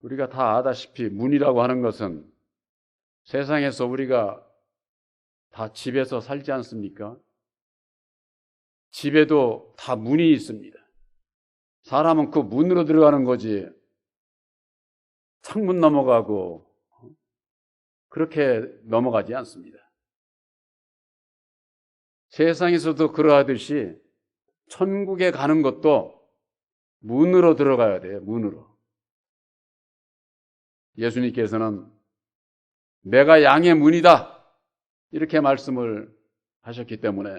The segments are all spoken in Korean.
우리가 다 아다시피 문이라고 하는 것은 세상에서 우리가 다 집에서 살지 않습니까? 집에도 다 문이 있습니다. 사람은 그 문으로 들어가는 거지 창문 넘어가고 그렇게 넘어가지 않습니다. 세상에서도 그러하듯이 천국에 가는 것도 문으로 들어가야 돼요. 문으로. 예수님께서는 내가 양의 문이다 이렇게 말씀을 하셨기 때문에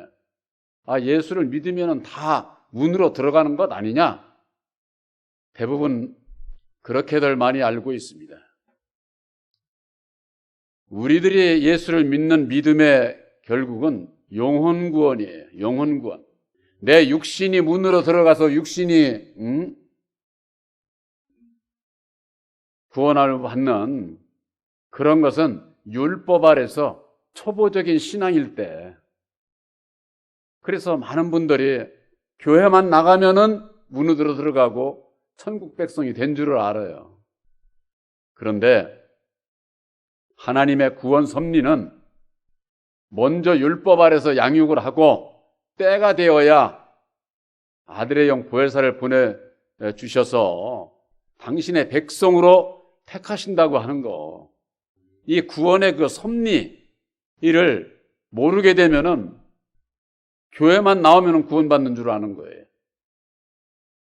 예수를 믿으면 다 문으로 들어가는 것 아니냐? 대부분 그렇게들 많이 알고 있습니다. 우리들이 예수를 믿는 믿음의 결국은 영혼 구원이에요. 영혼 구원. 내 육신이 문으로 들어가서 육신이 구원을 받는 그런 것은 율법 아래서 초보적인 신앙일 때, 그래서 많은 분들이 교회만 나가면은 문으로 들어가고 천국 백성이 된 줄을 알아요. 그런데 하나님의 구원 섭리는 먼저 율법 아래서 양육을 하고 때가 되어야 아들의 영 보혜사를 보내주셔서 당신의 백성으로 택하신다고 하는 거. 이 구원의 그 섭리를 모르게 되면은 교회만 나오면 구원받는 줄 아는 거예요.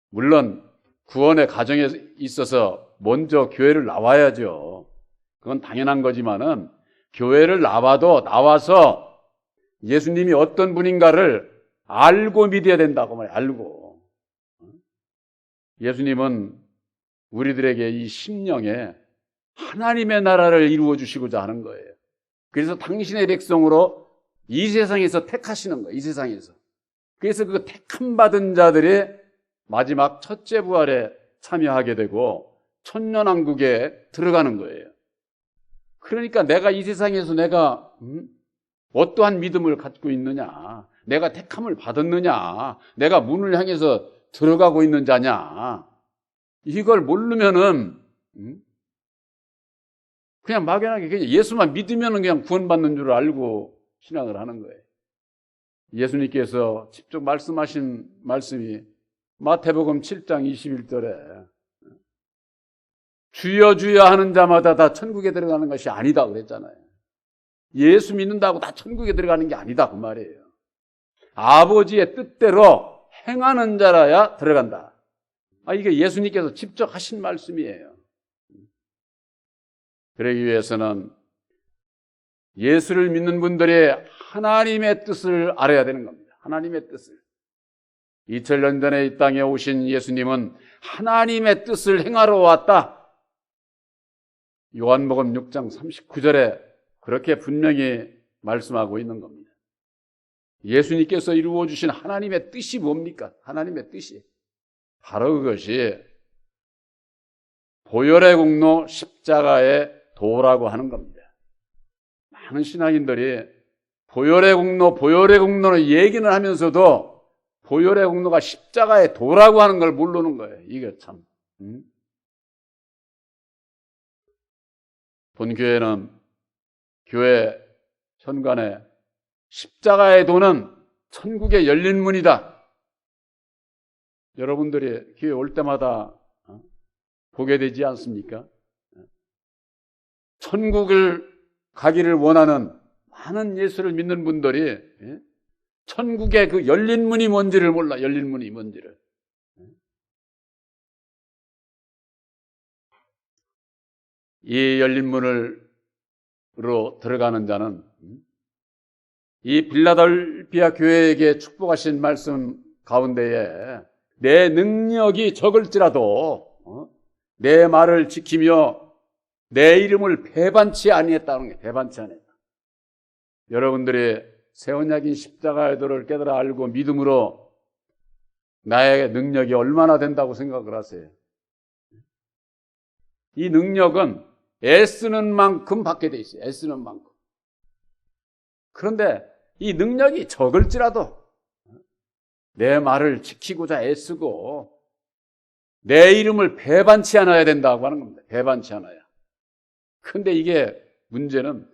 물론 구원의 과정에 있어서 먼저 교회를 나와야죠. 그건 당연한 거지만은 교회를 나와서 예수님이 어떤 분인가를 알고 믿어야 된다고 말이에요. 알고. 예수님은 우리들에게 이 심령에 하나님의 나라를 이루어 주시고자 하는 거예요. 그래서 당신의 백성으로 이 세상에서 택하시는 거예요. 이 세상에서. 그래서 그 택함 받은 자들이 마지막 첫째 부활에 참여하게 되고 천년왕국에 들어가는 거예요. 그러니까 내가 이 세상에서 내가 어떠한 믿음을 갖고 있느냐, 내가 택함을 받았느냐, 내가 문을 향해서 들어가고 있는 자냐, 이걸 모르면은 그냥 막연하게 그냥 예수만 믿으면은 그냥 구원받는 줄 알고 신앙을 하는 거예요. 예수님께서 직접 말씀하신 말씀이 마태복음 7장 21절에 주여 주여 하는 자마다 다 천국에 들어가는 것이 아니다 그랬잖아요. 예수 믿는다고 다 천국에 들어가는 게 아니다 그 말이에요. 아버지의 뜻대로 행하는 자라야 들어간다. 이게 예수님께서 직접 하신 말씀이에요. 그러기 위해서는 예수를 믿는 분들이 하나님의 뜻을 알아야 되는 겁니다. 하나님의 뜻을. 2000년 전에 이 땅에 오신 예수님은 하나님의 뜻을 행하러 왔다. 요한복음 6장 39절에 그렇게 분명히 말씀하고 있는 겁니다. 예수님께서 이루어 주신 하나님의 뜻이 뭡니까? 하나님의 뜻이 바로 그것이 보혈의 공로 십자가의 도라고 하는 겁니다. 많은 신앙인들이 보혈의 공로로 얘기는 하면서도 보혈의 공로가 십자가의 도라고 하는 걸 모르는 거예요. 이게 참. 본교회는 교회 현관에 십자가의 도는 천국의 열린 문이다. 여러분들이 교회 올 때마다 보게 되지 않습니까? 천국을 가기를 원하는 많은 예수를 믿는 분들이 천국의 그 열린 문이 뭔지를 몰라. 열린 문이 뭔지를. 이 열린 문으로 들어가는 자는 이 빌라델피아 교회에게 축복하신 말씀 가운데에 내 능력이 적을지라도 내 말을 지키며 내 이름을 배반치 아니했다는 게 배반치 아니했다. 여러분들이 새 언약인 십자가의 도를 깨달아 알고 믿음으로 나의 능력이 얼마나 된다고 생각을 하세요? 이 능력은 애쓰는 만큼 받게 돼 있어요. 애쓰는 만큼. 그런데 이 능력이 적을지라도 내 말을 지키고자 애쓰고 내 이름을 배반치 않아야 된다고 하는 겁니다. 배반치 않아야. 근데 이게 문제는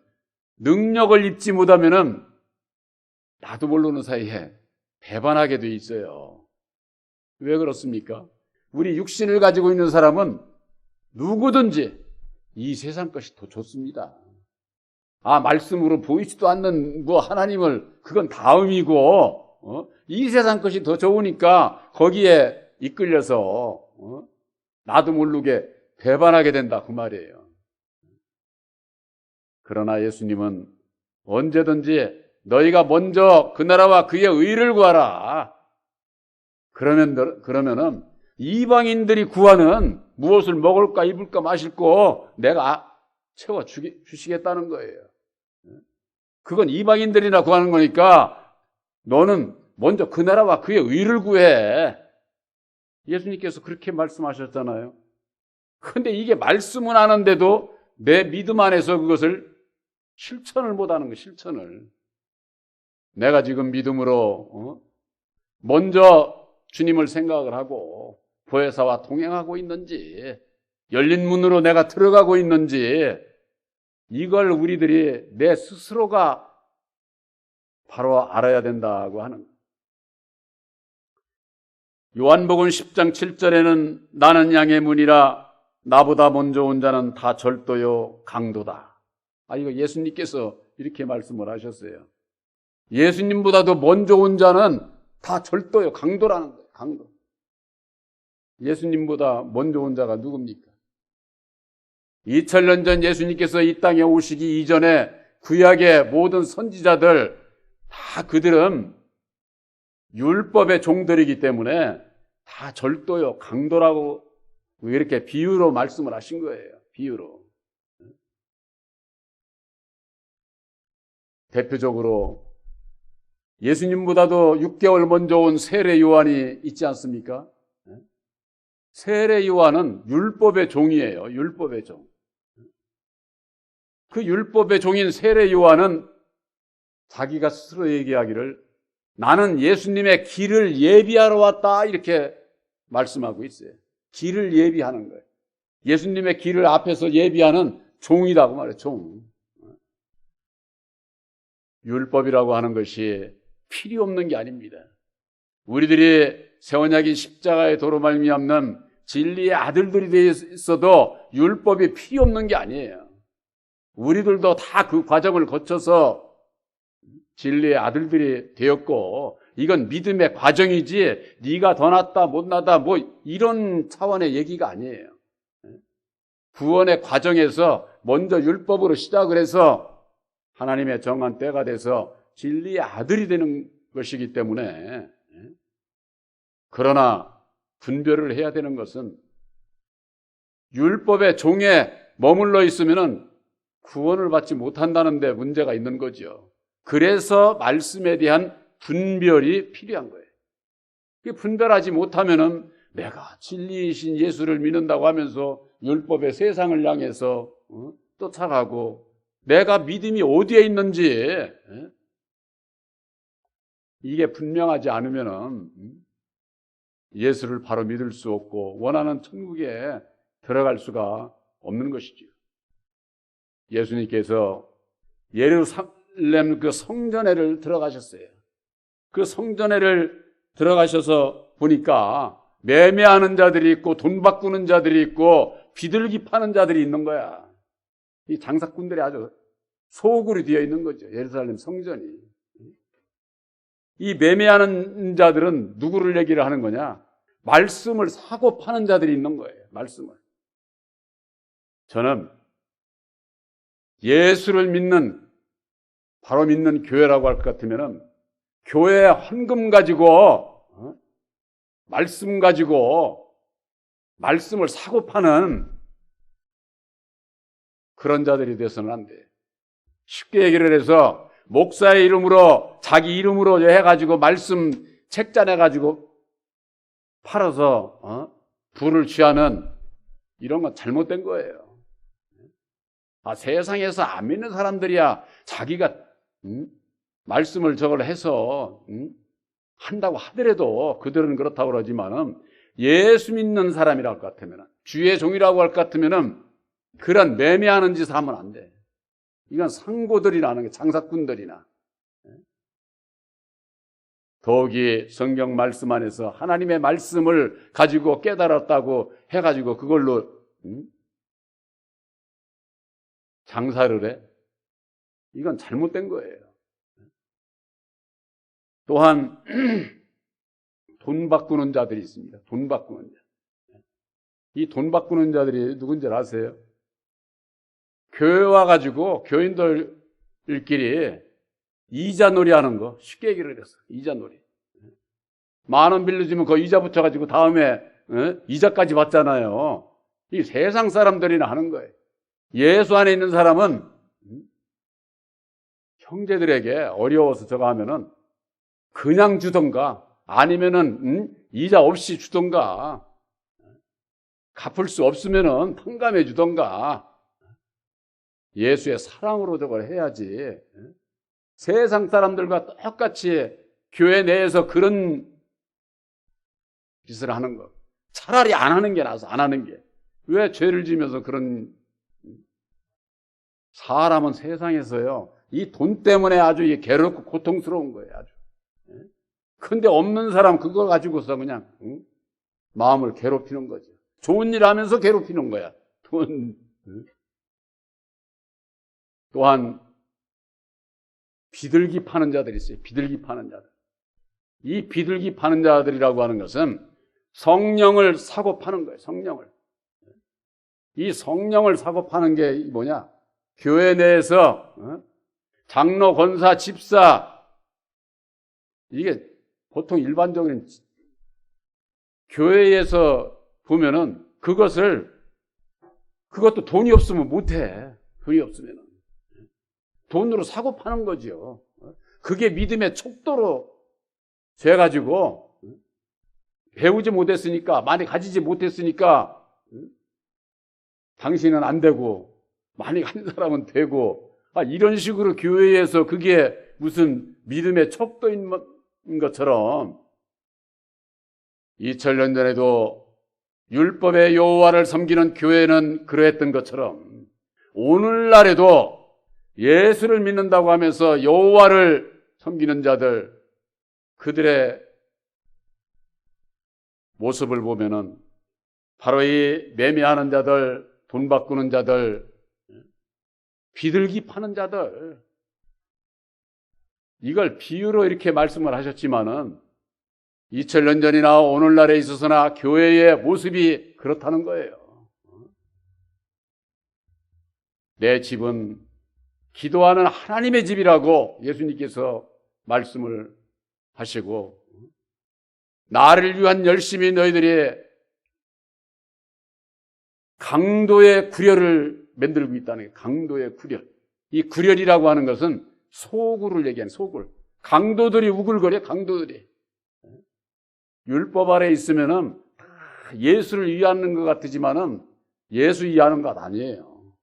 능력을 입지 못하면은 나도 모르는 사이에 배반하게 돼 있어요. 왜 그렇습니까? 우리 육신을 가지고 있는 사람은 누구든지 이 세상 것이 더 좋습니다. 말씀으로 보이지도 않는 하나님을 그건 다음이고 이 세상 것이 더 좋으니까 거기에 이끌려서 나도 모르게 배반하게 된다 그 말이에요. 그러나 예수님은 언제든지 너희가 먼저 그 나라와 그의 의를 구하라. 그러면은 이방인들이 구하는 무엇을 먹을까 입을까 마실까 내가 채워 주시겠다는 거예요. 그건 이방인들이나 구하는 거니까 너는 먼저 그 나라와 그의 의를 구해. 예수님께서 그렇게 말씀하셨잖아요. 그런데 이게 말씀은 하는데도 내 믿음 안에서 그것을 실천을 못하는 거예요. 실천을. 내가 지금 믿음으로 먼저 주님을 생각을 하고 보혜사와 동행하고 있는지, 열린 문으로 내가 들어가고 있는지, 이걸 우리들이 내 스스로가 바로 알아야 된다고 하는 거예요. 요한복음 10장 7절에는 나는 양의 문이라 나보다 먼저 온 자는 다 절도요 강도다. 이거 예수님께서 이렇게 말씀을 하셨어요. 예수님보다도 먼저 온 자는 다 절도요 강도라는 거예요. 강도. 예수님보다 먼저 온 자가 누굽니까? 2000년 전 예수님께서 이 땅에 오시기 이전에 구약의 모든 선지자들 다 그들은 율법의 종들이기 때문에 다 절도요 강도라고 이렇게 비유로 말씀을 하신 거예요. 비유로. 대표적으로 예수님보다도 6개월 먼저 온 세례 요한이 있지 않습니까? 세례 요한은 율법의 종이에요. 율법의 종. 그 율법의 종인 세례 요한은 자기가 스스로 얘기하기를 나는 예수님의 길을 예비하러 왔다 이렇게 말씀하고 있어요. 길을 예비하는 거예요. 예수님의 길을 앞에서 예비하는 종이라고 말해요. 종. 율법이라고 하는 것이 필요 없는 게 아닙니다. 우리들이 새 언약인 십자가의 도로 말미암는 진리의 아들들이 되어 있어도 율법이 필요 없는 게 아니에요. 우리들도 다 그 과정을 거쳐서 진리의 아들들이 되었고 이건 믿음의 과정이지 네가 더 낫다 못 낫다 이런 차원의 얘기가 아니에요. 구원의 과정에서 먼저 율법으로 시작을 해서 하나님의 정한 때가 돼서 진리의 아들이 되는 것이기 때문에 그러나 분별을 해야 되는 것은 율법의 종에 머물러 있으면 구원을 받지 못한다는 데 문제가 있는 거죠. 그래서 말씀에 대한 분별이 필요한 거예요. 분별하지 못하면은 내가 진리이신 예수를 믿는다고 하면서 율법의 세상을 향해서 쫓아가고 내가 믿음이 어디에 있는지 이게 분명하지 않으면은 예수를 바로 믿을 수 없고 원하는 천국에 들어갈 수가 없는 것이죠. 예수님께서 예루살렘 그 성전에를 들어가셨어요. 그 성전에를 들어가셔서 보니까 매매하는 자들이 있고 돈 바꾸는 자들이 있고 비둘기 파는 자들이 있는 거야. 이 장사꾼들이 아주 소굴이 되어 있는 거죠. 예루살렘 성전이. 이 매매하는 자들은 누구를 얘기를 하는 거냐? 말씀을 사고 파는 자들이 있는 거예요. 말씀을. 저는 예수를 믿는 바로 믿는 교회라고 할 것 같으면은 교회 헌금 가지고 말씀 가지고 말씀을 사고 파는 그런 자들이 돼서는 안 돼. 쉽게 얘기를 해서 목사의 이름으로 자기 이름으로 해가지고 말씀 책자 내가지고 팔아서 부를 취하는 이런 건 잘못된 거예요. 세상에서 안 믿는 사람들이야 자기가 말씀을 저걸 해서 한다고 하더라도 그들은 그렇다고 그러지만은 예수 믿는 사람이라고 할 것 같으면, 주의 종이라고 할 것 같으면 그런 매매하는 짓을 하면 안 돼. 이건 상고들이라는 게, 장사꾼들이나. 더욱이 성경 말씀 안에서 하나님의 말씀을 가지고 깨달았다고 해가지고 그걸로 장사를 해? 이건 잘못된 거예요. 또한 돈 바꾸는 자들이 있습니다. 돈 바꾸는 자. 이 돈 바꾸는 자들이 누군지 아세요? 교회 와가지고 교인들끼리 이자놀이 하는 거 쉽게 얘기를 했어. 이자놀이. 10,000원 빌려주면 그 이자 붙여가지고 다음에 이자까지 받잖아요. 이 세상 사람들이나 하는 거예요. 예수 안에 있는 사람은 형제들에게 어려워서 저거 하면은 그냥 주던가 아니면은 이자 없이 주던가 갚을 수 없으면은 탕감해 주던가 예수의 사랑으로 저걸 해야지. 세상 사람들과 똑같이 교회 내에서 그런 짓을 하는 거. 차라리 안 하는 게 나아서 안 하는 게. 왜 죄를 지면서 그런, 사람은 세상에서요, 이 돈 때문에 아주 괴롭고 고통스러운 거예요, 아주. 근데 없는 사람 그거 가지고서 그냥, 마음을 괴롭히는 거죠. 좋은 일 하면서 괴롭히는 거야. 돈. 또한, 비둘기 파는 자들이 있어요. 비둘기 파는 자들. 이 비둘기 파는 자들이라고 하는 것은 성령을 사고 파는 거예요. 성령을. 이 성령을 사고 파는 게 뭐냐? 교회 내에서 장로, 권사, 집사, 이게 보통 일반적인 교회에서 보면은 그것도 돈이 없으면 못해. 돈이 없으면은. 돈으로 사고 파는 거죠. 그게 믿음의 척도로 돼가지고 배우지 못했으니까, 많이 가지지 못했으니까 당신은 안 되고 많이 가진 사람은 되고, 이런 식으로 교회에서 그게 무슨 믿음의 척도인 것처럼 2000년 전에도 율법의 여호와를 섬기는 교회는 그러했던 것처럼 오늘날에도 예수를 믿는다고 하면서 여호와를 섬기는 자들, 그들의 모습을 보면은 바로 이 매매하는 자들, 돈 바꾸는 자들, 비둘기 파는 자들, 이걸 비유로 이렇게 말씀을 하셨지만은 2000년 전이나 오늘날에 있어서나 교회의 모습이 그렇다는 거예요. 내 집은 기도하는 하나님의 집이라고 예수님께서 말씀을 하시고, 나를 위한 열심히 너희들이 강도의 구렬을 만들고 있다는 거예요. 강도의 구렬. 이 구렬이라고 하는 것은 소굴을 얘기하는 소굴. 강도들이 우글거려, 강도들이. 율법 아래 있으면은 예수를 위하는 것 같지만은 예수 위하는 것 아니에요.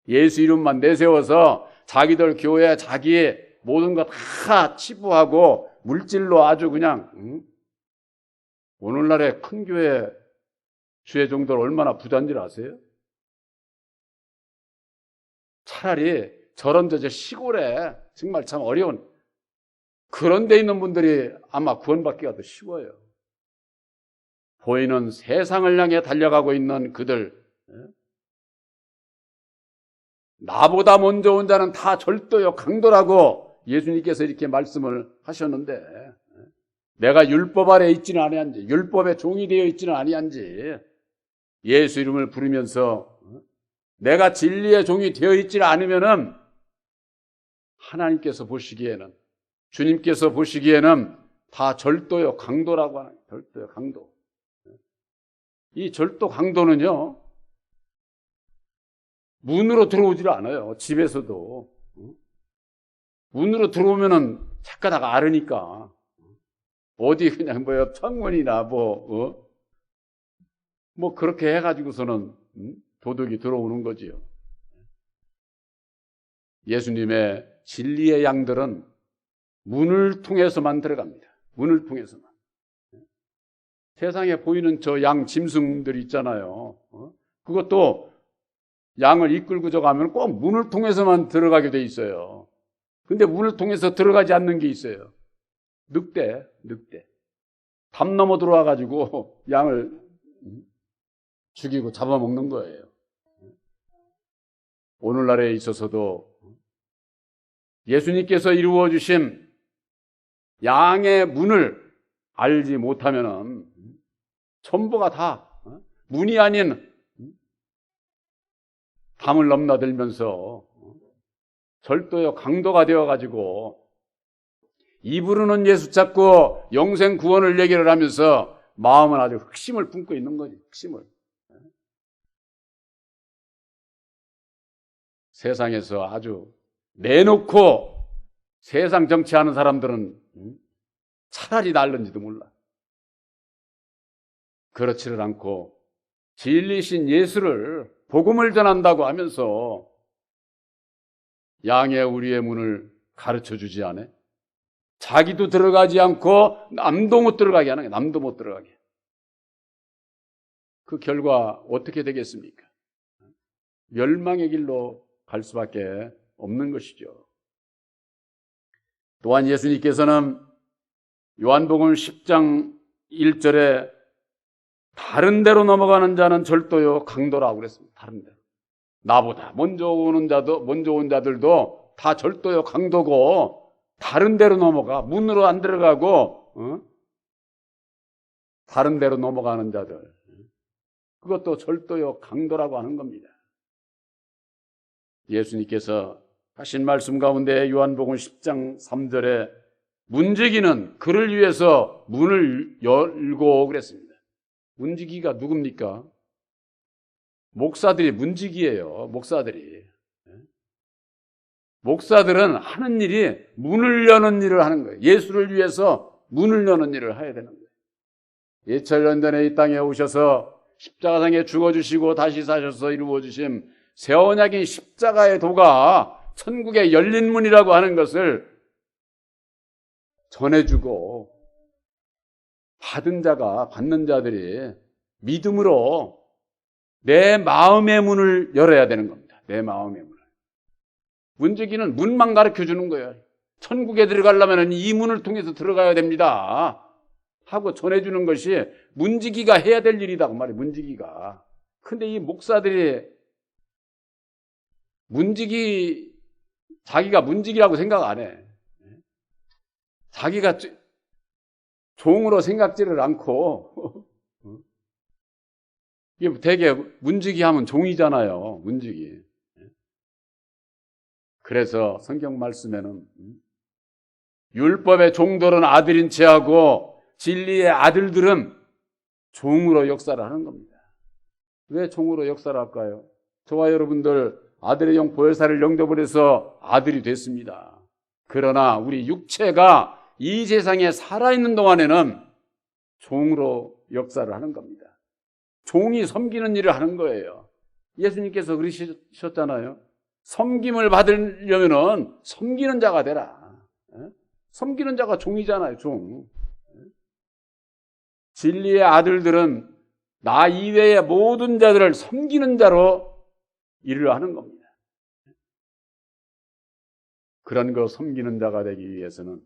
예수 이름만 내세워서 자기들 교회, 자기 모든 것 다 치부하고 물질로 아주 그냥, 오늘날의 큰 교회 주의 종들 얼마나 부자인지 아세요? 차라리 저런 저 시골에 정말 참 어려운 그런 데 있는 분들이 아마 구원받기가 더 쉬워요. 보이는 세상을 향해 달려가고 있는 그들, 나보다 먼저 온 자는 다 절도요, 강도라고 예수님께서 이렇게 말씀을 하셨는데, 내가 율법 아래 있지는 아니한지, 율법의 종이 되어 있지는 아니한지, 예수 이름을 부르면서 내가 진리의 종이 되어 있지는 않으면은 하나님께서 보시기에는, 주님께서 보시기에는 다 절도요, 강도라고 하는, 절도요, 강도. 이 절도 강도는요, 문으로 들어오질 않아요. 집에서도. 문으로 들어오면은 착가다가 앓으니까. 어디 그냥 창문이나 뭐 그렇게 해가지고서는 도둑이 들어오는 거지요. 예수님의 진리의 양들은 문을 통해서만 들어갑니다. 문을 통해서만. 세상에 보이는 저 양 짐승들 있잖아요. 그것도 양을 이끌고 가면 꼭 문을 통해서만 들어가게 돼 있어요. 근데 문을 통해서 들어가지 않는 게 있어요. 늑대. 담 넘어 들어와 가지고 양을 죽이고 잡아먹는 거예요. 오늘날에 있어서도 예수님께서 이루어 주신 양의 문을 알지 못하면은 전부가 다 문이 아닌 담을 넘나들면서 절도요 강도가 되어가지고 입으로는 예수 찾고 영생 구원을 얘기를 하면서 마음은 아주 흑심을 품고 있는 거지. 흑심을. 세상에서 아주 내놓고 세상 정치하는 사람들은 차라리 낫는지도 몰라. 그렇지를 않고 진리신 예수를 복음을 전한다고 하면서 양의 우리의 문을 가르쳐 주지 않아? 자기도 들어가지 않고 남도 못 들어가게 하는 거야. 남도 못 들어가게. 그 결과 어떻게 되겠습니까? 멸망의 길로 갈 수밖에 없는 것이죠. 또한 예수님께서는 요한복음 10장 1절에 다른 데로 넘어가는 자는 절도요 강도라고 그랬습니다. 다른 데로. 나보다 먼저 온 자들도 다 절도요 강도고 다른 데로 넘어가. 문으로 안 들어가고 다른 데로 넘어가는 자들. 그것도 절도요 강도라고 하는 겁니다. 예수님께서 하신 말씀 가운데 요한복음 10장 3절에 문지기는 그를 위해서 문을 열고 그랬습니다. 문지기가 누굽니까? 목사들이 문지기예요. 목사들은 하는 일이 문을 여는 일을 하는 거예요. 예수를 위해서 문을 여는 일을 해야 되는 거예요. 예천년전에 이 땅에 오셔서 십자가상에 죽어주시고 다시 사셔서 이루어주신 새 언약인 십자가의 도가 천국의 열린 문이라고 하는 것을 전해주고 받는 자들이 믿음으로 내 마음의 문을 열어야 되는 겁니다. 내 마음의 문을. 문지기는 문만 가르쳐 주는 거예요. 천국에 들어가려면 이 문을 통해서 들어가야 됩니다 하고 전해주는 것이 문지기가 해야 될 일이다 그 말이에요. 문지기가. 근데 이 목사들이 자기가 문지기라고 생각 안 해. 자기가 종으로 생각지를 않고 이게 되게 문지기 하면 종이잖아요. 문지기. 그래서 성경 말씀에는 율법의 종들은 아들인 체하고 진리의 아들들은 종으로 역사를 하는 겁니다. 왜 종으로 역사를 할까요? 저와 여러분들 아들의 영 보혜사를 영접을 해서 아들이 됐습니다. 그러나 우리 육체가 이 세상에 살아있는 동안에는 종으로 역사를 하는 겁니다. 종이 섬기는 일을 하는 거예요. 예수님께서 그러셨잖아요. 섬김을 받으려면 섬기는 자가 되라. 섬기는 자가 종이잖아요. 종. 진리의 아들들은 나 이외의 모든 자들을 섬기는 자로 일을 하는 겁니다. 그런 거 섬기는 자가 되기 위해서는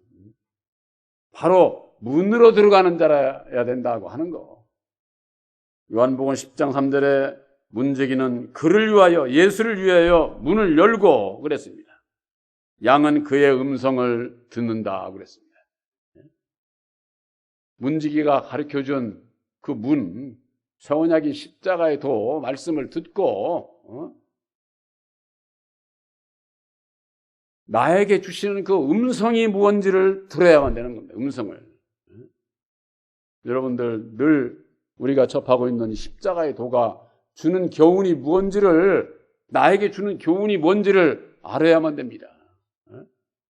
바로 문으로 들어가는 자라야 된다고 하는 거. 요한복음 10장 3절에 문지기는 그를 위하여 예수를 위하여 문을 열고 그랬습니다. 양은 그의 음성을 듣는다 그랬습니다. 문지기가 가르쳐준 그 문, 새 언약인 십자가의 도 말씀을 듣고 나에게 주시는 그 음성이 무언지를 들어야만 되는 겁니다. 음성을. 여러분들 늘 우리가 접하고 있는 십자가의 도가 주는 교훈이 무언지를, 나에게 주는 교훈이 뭔지를 알아야만 됩니다.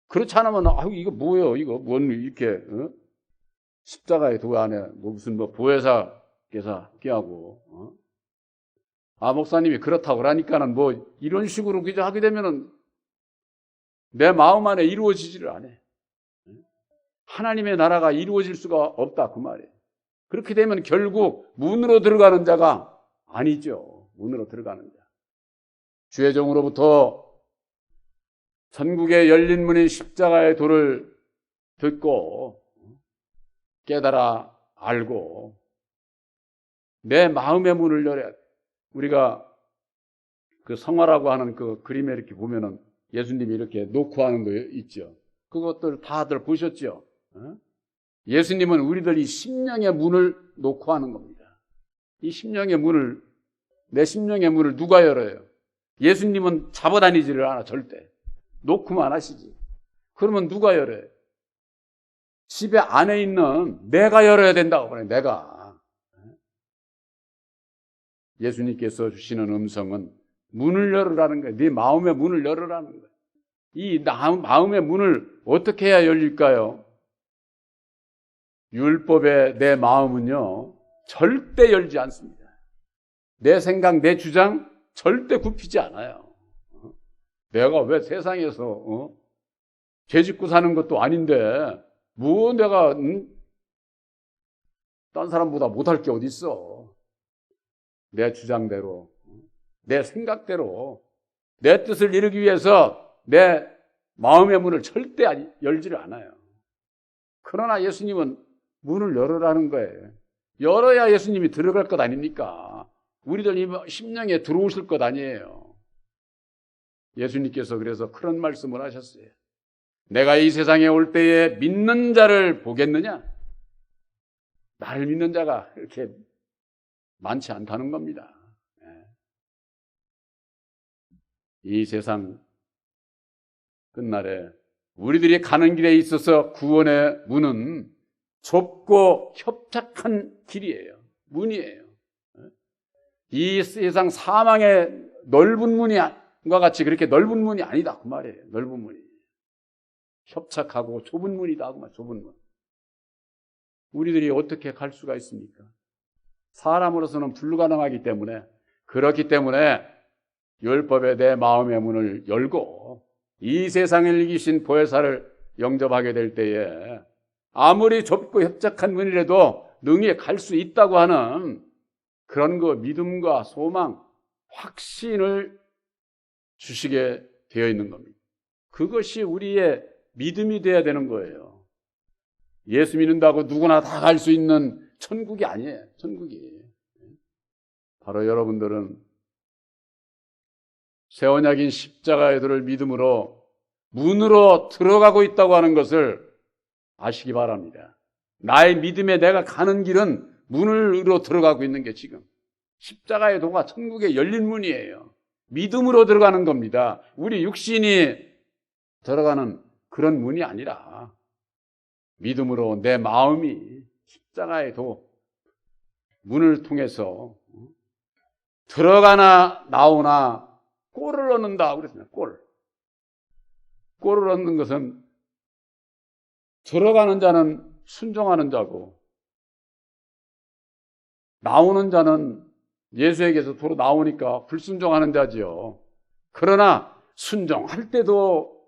그렇지 않으면 이거 뭐예요? 이거 뭔 이렇게 십자가의 도 안에 무슨 보혜사께서 함께하고 목사님이 그렇다고 그러니까는 이런 식으로 그저 하게 되면은 내 마음 안에 이루어지지를 않아. 하나님의 나라가 이루어질 수가 없다 그 말이에요. 그렇게 되면 결국 문으로 들어가는 자가 아니죠. 문으로 들어가는 자. 주의 종으로부터 천국의 열린 문인 십자가의 도를 듣고 깨달아 알고 내 마음의 문을 열어야 돼. 우리가 그 성화라고 하는 그 그림에 이렇게 보면은 예수님이 이렇게 놓고 하는 거 있죠. 그것들 다들 보셨죠? 예수님은 우리들 이 심령의 문을 놓고 하는 겁니다. 이 심령의 문을, 내 심령의 문을 누가 열어요? 예수님은 잡아다니지를 않아, 절대. 놓고만 하시지. 그러면 누가 열어요? 집에 안에 있는 내가 열어야 된다고 그래요, 내가. 예수님께서 주시는 음성은 문을 열으라는 거예요. 네 마음의 문을 열으라는 거예요. 이 마음의 문을 어떻게 해야 열릴까요? 율법의 내 마음은요, 절대 열지 않습니다. 내 생각, 내 주장 절대 굽히지 않아요. 내가 왜 세상에서 죄 짓고 사는 것도 아닌데 뭐 내가 딴 사람보다 못할 게 어디 있어. 내 주장대로, 내 생각대로 내 뜻을 이루기 위해서 내 마음의 문을 절대 열지를 않아요. 그러나 예수님은 문을 열으라는 거예요. 열어야 예수님이 들어갈 것 아닙니까? 우리들 이 심령에 들어오실 것 아니에요. 예수님께서 그래서 그런 말씀을 하셨어요. 내가 이 세상에 올 때에 믿는 자를 보겠느냐? 나를 믿는 자가 이렇게 많지 않다는 겁니다. 이 세상 끝날에 우리들이 가는 길에 있어서 구원의 문은 좁고 협착한 길이에요. 문이에요. 이 세상 사망의 넓은 문과 같이 그렇게 넓은 문이 아니다 그 말이에요. 넓은 문이 협착하고 좁은 문이다 그 말. 좁은 문. 우리들이 어떻게 갈 수가 있습니까? 사람으로서는 불가능하기 때문에, 그렇기 때문에 율법의 내 마음의 문을 열고 이 세상을 이기신 보혜사를 영접하게 될 때에 아무리 좁고 협착한 문이라도 능히 갈 수 있다고 하는 그런 그 믿음과 소망, 확신을 주시게 되어 있는 겁니다. 그것이 우리의 믿음이 되어야 되는 거예요. 예수 믿는다고 누구나 다 갈 수 있는 천국이 아니에요. 천국이. 바로 여러분들은 새 언약인 십자가의 도를 믿음으로 문으로 들어가고 있다고 하는 것을 아시기 바랍니다. 나의 믿음에 내가 가는 길은 문으로 들어가고 있는 게 지금 십자가의 도가 천국의 열린 문이에요. 믿음으로 들어가는 겁니다. 우리 육신이 들어가는 그런 문이 아니라 믿음으로 내 마음이 십자가의 도 문을 통해서 들어가나 나오나 꼴을 얻는다 그랬습니다. 꼴을 얻는 것은 들어가는 자는 순종하는 자고 나오는 자는 예수에게서 도로 나오니까 불순종하는 자지요. 그러나 순종할 때도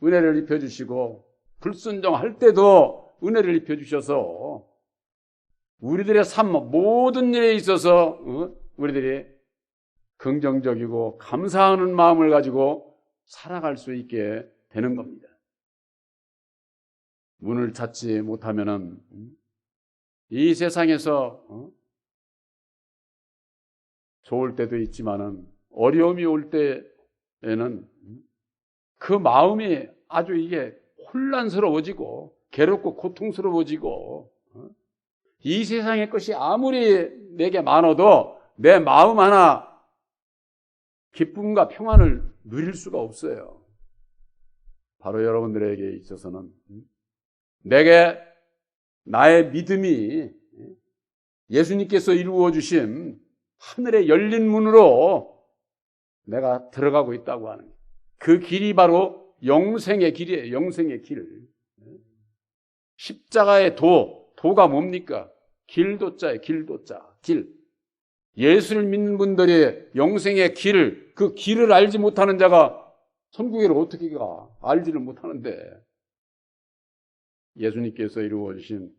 은혜를 입혀주시고 불순종할 때도 은혜를 입혀주셔서 우리들의 삶 모든 일에 있어서 우리들이 긍정적이고 감사하는 마음을 가지고 살아갈 수 있게 되는 겁니다. 문을 찾지 못하면은 이 세상에서 좋을 때도 있지만은 어려움이 올 때에는 그 마음이 아주 이게 혼란스러워지고 괴롭고 고통스러워지고 이 세상의 것이 아무리 내게 많아도 내 마음 하나 기쁨과 평안을 누릴 수가 없어요. 바로 여러분들에게 있어서는 내게 나의 믿음이 예수님께서 이루어 주신 하늘의 열린 문으로 내가 들어가고 있다고 하는 그 길이 바로 영생의 길이에요. 영생의 길. 십자가의 도가 뭡니까? 길도자예요. 길도자. 길. 예수를 믿는 분들이 영생의 길, 그 길을 알지 못하는 자가 천국에를 어떻게 가? 알지를 못하는데 예수님께서 이루어 주신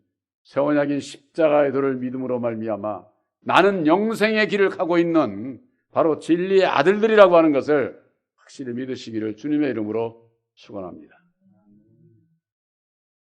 새 언약인 십자가의 도를 믿음으로 말미암아 나는 영생의 길을 가고 있는 바로 진리의 아들들이라고 하는 것을 확실히 믿으시기를 주님의 이름으로 축원합니다.